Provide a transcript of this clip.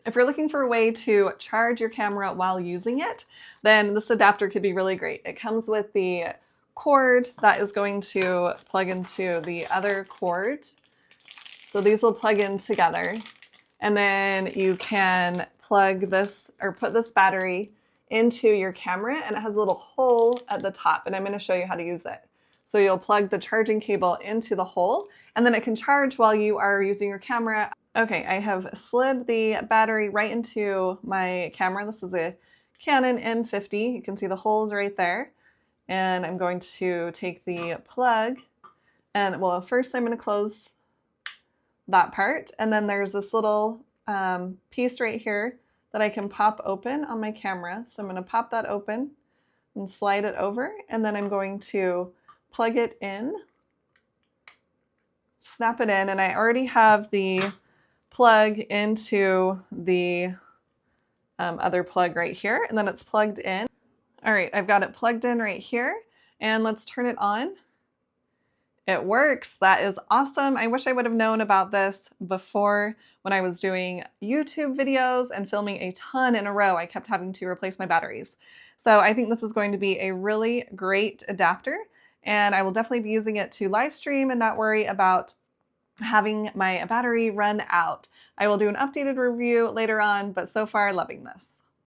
If you're looking for a way to charge your camera while using it, then this adapter could be really great. It comes with the cord that is going to plug into the other cord. So these will plug in together, and then you can plug this or put this battery into your camera, and it has a little hole at the top, and I'm going to show you how to use it. So you'll plug the charging cable into the hole, and then it can charge while you are using your camera. Okay, I have slid the battery right into my camera. This is a Canon M50. You can see the holes right there. And I'm going to take the plug, and well, first I'm going to close that part, and then there's this little piece right here that I can pop open on my camera. So I'm going to pop that open and slide it over, and then I'm going to plug it in, snap it in, and I already have the plug into the other plug right here, and then it's plugged in. All right, I've got it plugged in right here, and let's turn it on. It works. That is awesome. I wish I would have known about this before when I was doing YouTube videos and filming a ton in a row. I kept having to replace my batteries. So I think this is going to be a really great adapter, and I will definitely be using it to live stream and not worry about having my battery run out. I will do an updated review later on, but so far loving this.